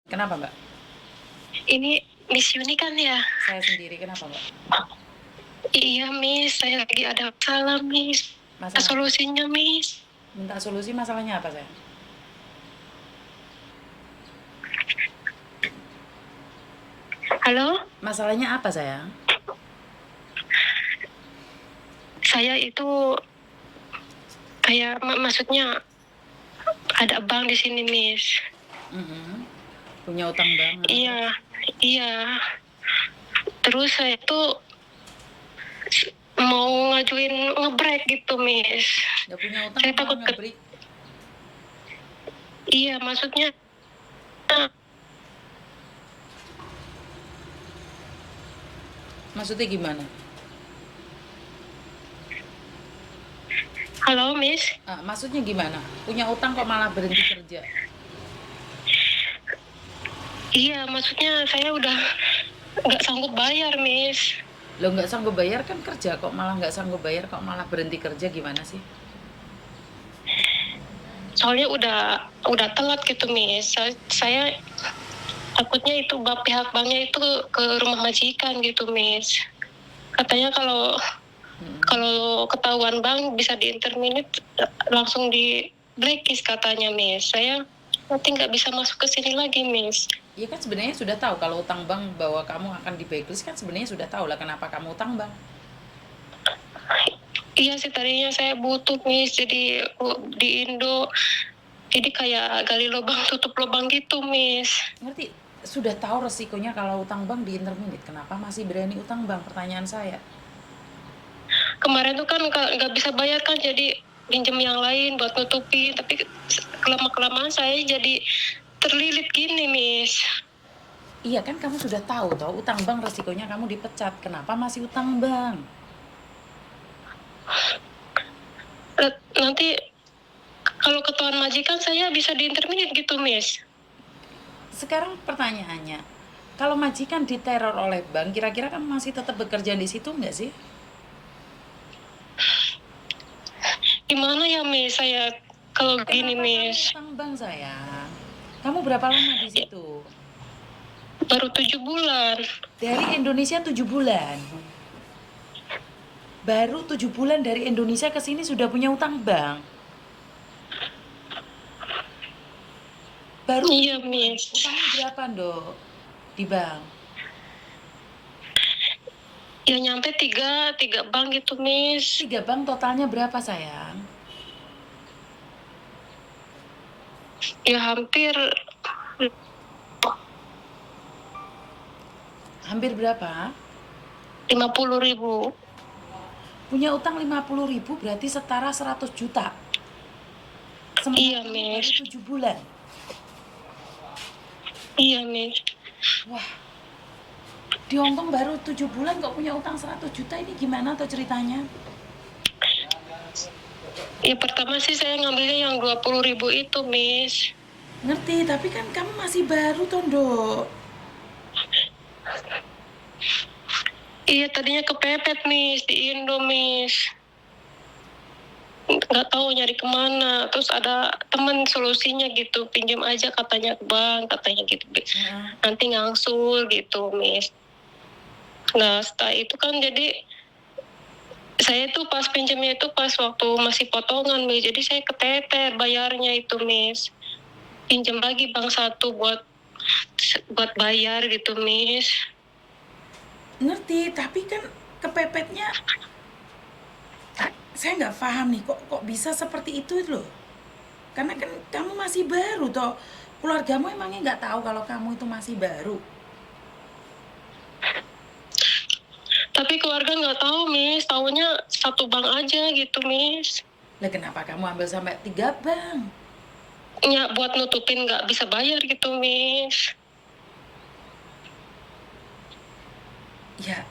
Kenapa, Mbak? Ini Miss Yuni kan ya? Saya sendiri, kenapa, Mbak? Iya Miss, saya lagi ada masalah Miss. Masalah apa? Solusinya Miss. Minta solusi masalahnya apa, saya? Halo? Masalahnya apa, sayang? Saya itu kayak maksudnya ada bank di sini Miss. Punya utang banget. Iya, iya. Terus saya tuh mau ngajuin ngebreak gitu Miss. Gak punya utang Saya malah takut ngebreak. Iya, maksudnya Maksudnya gimana? halo Miss. Maksudnya gimana? Punya utang kok malah berhenti kerja? Iya, maksudnya saya udah nggak sanggup bayar Miss. Lo nggak sanggup bayar kan kerja, kok malah nggak sanggup bayar, kok malah berhenti kerja, gimana sih? Soalnya udah telat gitu Miss. Saya takutnya itu pihak banknya itu ke rumah majikan gitu Miss. Katanya kalau ketahuan bank bisa diinterminate langsung di blacklist katanya Miss. Saya nanti nggak bisa masuk ke sini lagi Miss. Iya kan sebenarnya sudah tahu kalau utang bank bahwa kamu akan di blacklist, kan sebenarnya sudah tahu lah kenapa kamu utang bank. Iya sih, tadinya saya butuh Miss, jadi di Indo jadi kayak gali lubang tutup lubang gitu Miss. Ngerti? Sudah tahu resikonya kalau utang bank di interminate, kenapa masih berani utang bank, pertanyaan saya. Kemarin tuh kan nggak bisa bayar kan, jadi pinjam yang lain buat nutupi, tapi kelamaan saya jadi terlilit gini Miss. Iya kan kamu sudah tahu toh utang bank resikonya kamu dipecat, kenapa masih utang bank? Nanti kalau ketahuan majikan saya bisa diinterminate gitu Miss. Sekarang pertanyaannya, kalau majikan diteror oleh bank, kira-kira kamu masih tetap bekerja di situ nggak sih? Gimana ya Miss, saya kalau gini Kenapa kamu Miss? utang bank, sayang? Kamu berapa lama di situ? Baru 7 bulan. Dari Indonesia 7 bulan. Baru 7 bulan dari Indonesia ke sini sudah punya utang bank. Baru Iya 7 bulan. Miss. Utangnya berapa, Dok? Di bank? Ya nyampe tiga bank gitu Miss. 3 bank totalnya berapa, sayang? Ya hampir Hampir berapa? 50.000. Punya utang 50.000 berarti setara 100 juta. Iya Sementara kamu baru Miss. 7 bulan. Iya Miss. Wah, di Hongkong baru 7 bulan kok punya utang 100 juta, ini gimana tuh ceritanya? Ya pertama sih saya ngambilnya yang 20.000 itu Miss. Ngerti, tapi kan kamu masih baru toh, Dok. Iya tadinya kepepet Miss di Indo Miss. Nggak tahu nyari kemana. Terus ada temen solusinya gitu, pinjam aja katanya ke bank, katanya gitu. Nanti ngangsul gitu Miss. Nah setelah itu kan jadi saya tuh pas pinjamnya itu pas waktu masih potongan Miss. Jadi saya keteter bayarnya itu Miss. Pinjam lagi bank satu buat bayar gitu Miss. Ngerti, tapi kan kepepetnya saya nggak paham nih, kok bisa seperti itu loh. Karena kan kamu masih baru toh. Keluargamu emangnya nggak tahu kalau kamu itu masih baru? Tapi keluarga nggak tahu Miss, taunya satu bank aja gitu Miss. Lah kenapa kamu ambil sampai 3 bank? Ya buat nutupin nggak bisa bayar gitu Miss. Ya,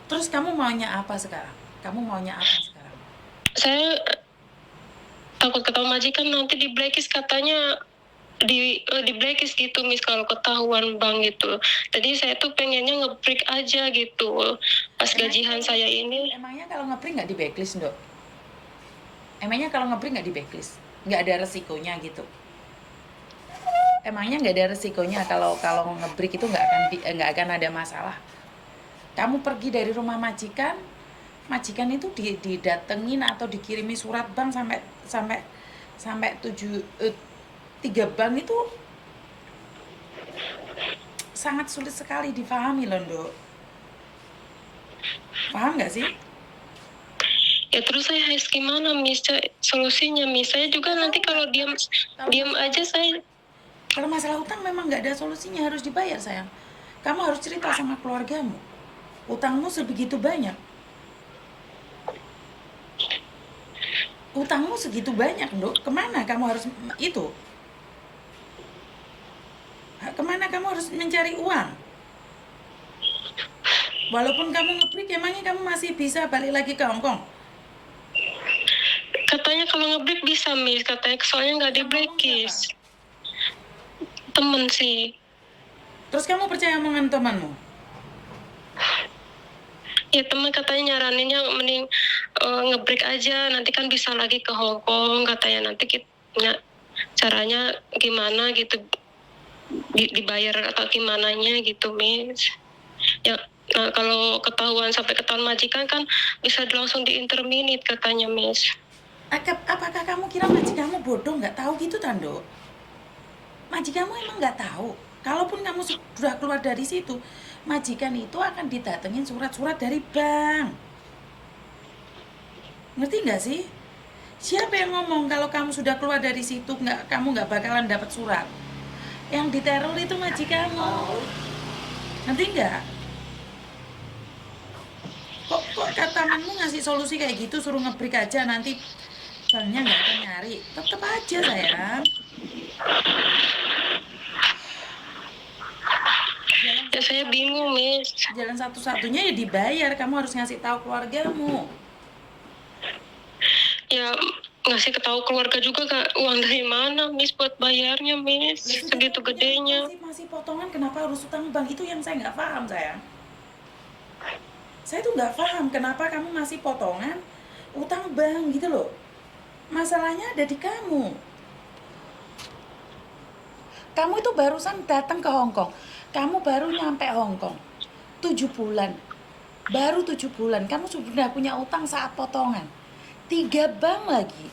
terus kamu maunya apa sekarang? Kamu maunya apa sekarang? Saya takut ketahuan majikan nanti di blacklist katanya, di blacklist gitu Miss kalau ketahuan bank gitu. Jadi saya tuh pengennya nge-break aja gitu. Pas gajian saya ini. Emangnya kalau nge-break nggak di backlist, Dok? Emangnya kalau nge-break nggak di backlist? Nggak ada resikonya gitu? emangnya nggak ada resikonya kalau kalau ngebreak itu nggak akan ada masalah. Kamu pergi dari rumah majikan, majikan itu didatengin atau dikirimi surat bank sampai sampai sampai 3 bank itu sangat sulit sekali difahami loh, Nduk. Paham nggak sih? Ya terus saya harus gimana, Miss? Solusinya, Miss? Saya juga nanti kalau diam aja saya. Kalau masalah utang memang nggak ada solusinya, harus dibayar sayang. Kamu harus cerita sama keluargamu. Utangmu sebegitu banyak. Utangmu segitu banyak, Nduk. Kemana kamu harus itu? Kemana kamu harus mencari uang? Walaupun kamu ngebreak, emangnya kamu masih bisa balik lagi ke Hong Kong? Katanya kalau ngebreak bisa, Miss. Katanya soalnya nggak di breakis. Temen sih. Terus kamu percaya omongan temanmu? Ya teman katanya nyaraninnya mending ngebreak aja, nanti kan bisa lagi ke Hong Kong, katanya nanti kita caranya gimana gitu, dibayar atau gimananya gitu, Miss. Ya kalau ketahuan sampai ketahuan majikan kan bisa langsung diinterminate katanya, Miss. Apakah kamu kira majikanmu bodoh nggak tahu gitu, Tando? Majikanmu emang nggak tahu. Kalaupun kamu sudah keluar dari situ, majikan itu akan didatengin surat-surat dari bank. Ngerti nggak sih? Siapa yang ngomong kalau kamu sudah keluar dari situ kamu nggak bakalan dapat surat? Yang diteror itu majikanmu. Ngerti nggak? Kok temanmu ngasih solusi kayak gitu, suruh ngebreak aja, nanti banknya nggak akan nyari. Tetep aja sayang. Ya saya bingung, Miss. Jalan satu-satunya ya dibayar. Kamu harus ngasih tahu keluargamu. Ya ngasih ketahu keluarga juga gak uang dari mana, Miss, buat bayarnya, Miss. Segitu gedenya. Masih potongan, kenapa harus utang bank? Itu yang saya nggak paham, sayang. Saya tuh nggak paham kenapa kamu masih potongan utang bank gitu loh. Masalahnya ada di kamu. Kamu itu barusan datang ke Hong Kong. Kamu baru nyampe Hong Kong. 7 bulan. Baru 7 bulan. Kamu sudah punya utang saat potongan. 3 bank lagi.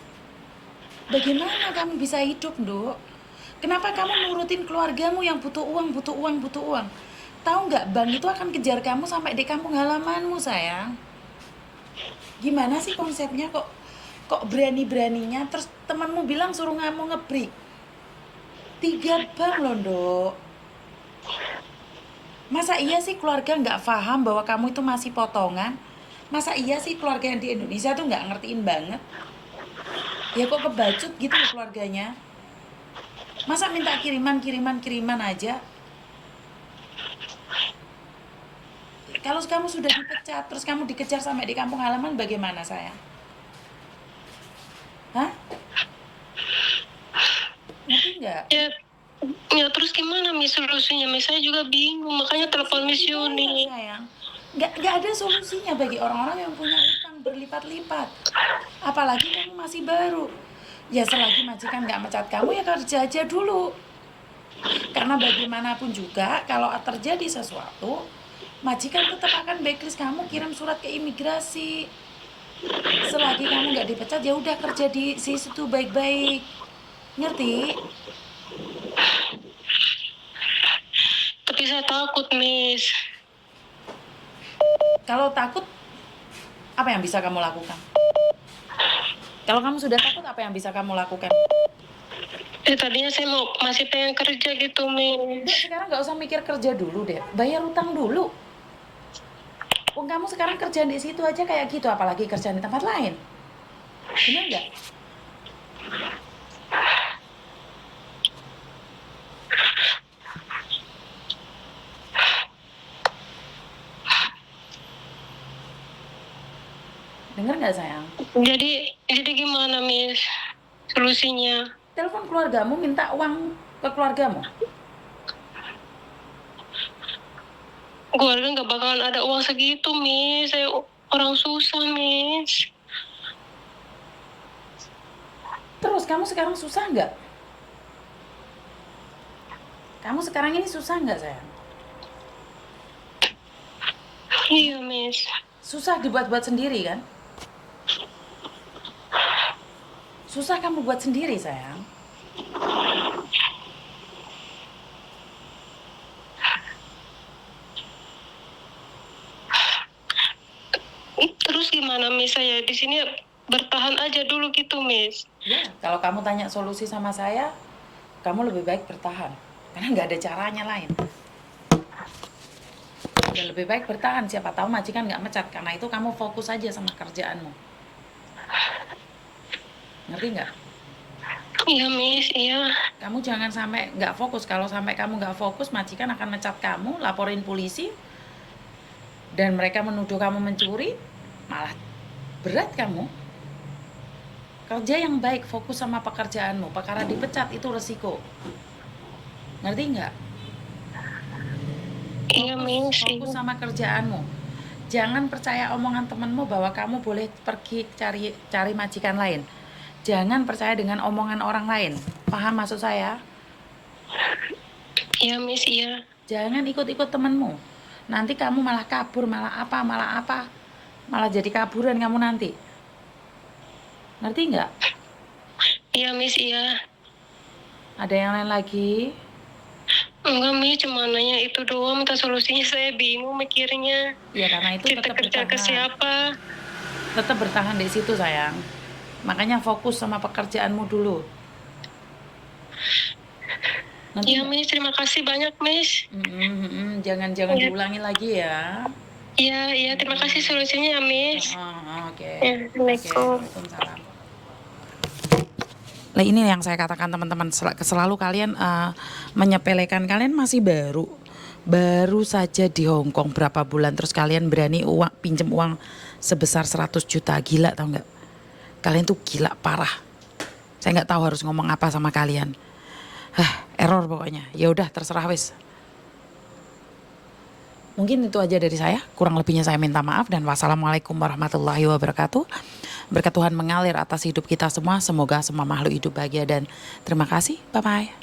Bagaimana kamu bisa hidup, Nduk? Kenapa kamu nurutin keluargamu yang butuh uang, butuh uang, butuh uang? Tahu nggak, bank itu akan kejar kamu sampai di kampung halamanmu, sayang. Gimana sih konsepnya kok berani-beraninya terus temanmu bilang suruh kamu ngebreak? 3 bank loh, Nduk. Masa iya sih keluarga nggak paham bahwa kamu itu masih potongan? Masa iya sih keluarga yang di Indonesia tuh nggak ngertiin banget? Ya kok kebacut gitu loh keluarganya. Masa minta kiriman aja? Kalau kamu sudah dipecat, terus kamu dikejar sampai di kampung halaman, bagaimana sayang? Hah? Ngerti nggak? Ya terus gimana, Miss, solusinya, Miss? Saya juga bingung, makanya telepon Miss Yuni. Sayang, nggak ada solusinya bagi orang-orang yang punya utang berlipat-lipat. Apalagi kamu masih baru. Ya selagi majikan nggak mecat kamu, ya kerja aja dulu. Karena bagaimanapun juga, kalau terjadi sesuatu, majikan tetap akan blacklist kamu, kirim surat ke imigrasi. Selagi kamu nggak dipecat, ya udah kerja di situ baik-baik. Ngerti? Tapi saya takut, Miss. Kalau takut, apa yang bisa kamu lakukan? Kalau kamu sudah takut, apa yang bisa kamu lakukan? Tadinya saya masih pengen kerja gitu, Miss. Sekarang nggak usah mikir kerja dulu deh, bayar utang dulu. Kamu sekarang kerja di situ aja kayak gitu, apalagi kerja di tempat lain. Benar nggak? Dengar nggak sayang? Jadi gimana, Miss? Solusinya? Telepon keluargamu, minta uang ke keluargamu. Keluarga nggak bakalan ada uang segitu, Miss. Saya orang susah, Miss. Terus kamu sekarang susah nggak? Kamu sekarang ini susah nggak sayang? Iya, Miss. Susah dibuat-buat sendiri kan? Susah kamu buat sendiri sayang. Terus gimana, Miss? Saya di sini bertahan aja dulu gitu, Miss. Ya, kalau kamu tanya solusi sama saya, kamu lebih baik bertahan. Karena nggak ada caranya lain. Ya, lebih baik bertahan, siapa tahu majikan nggak mecat. Karena itu kamu fokus aja sama kerjaanmu. Ngerti nggak? Iya, Miss. Iya. Kamu jangan sampai nggak fokus. Kalau sampai kamu nggak fokus, majikan akan mecat kamu, laporin polisi, dan mereka menuduh kamu mencuri, malah berat kamu. Kerja yang baik, fokus sama pekerjaanmu. Perkara dipecat itu resiko. Ngerti nggak? Iya, Miss. Fokus Iya. sama kerjaanmu. Jangan percaya omongan temenmu bahwa kamu boleh pergi cari majikan lain. Jangan percaya dengan omongan orang lain. Paham maksud saya? Iya, Miss. Iya. Jangan ikut-ikut temenmu. Nanti kamu malah kabur, malah apa. Malah jadi kaburan kamu nanti. Ngerti nggak? Iya, Miss. Iya. Ada yang lain lagi? Enggak, Miss. Cuma nanya itu doang. Minta solusinya, saya bingung mikirnya. Ya karena itu Kita tetap kerja ke bertahan. siapa? Tetap bertahan di situ sayang. Makanya fokus sama pekerjaanmu dulu. Nanti Iya, Miss. Terima kasih banyak, Miss. jangan Iya. diulangi lagi ya. Iya. Terima kasih solusinya ya, Miss. Oke. Ya, Assalamualaikum. Waalaikumsalam. Nah ini yang saya katakan teman-teman, selalu kalian menyepelekan. Kalian masih baru saja di Hong Kong berapa bulan, terus kalian berani pinjam uang sebesar 100 juta. Gila tau nggak? Kalian tuh gila parah. Saya nggak tahu harus ngomong apa sama kalian. Error pokoknya. Ya udah terserah wes. Mungkin itu aja dari saya. Kurang lebihnya saya minta maaf dan wassalamualaikum warahmatullahi wabarakatuh. Berkat Tuhan mengalir atas hidup kita semua. Semoga semua makhluk hidup bahagia dan terima kasih. Bye bye.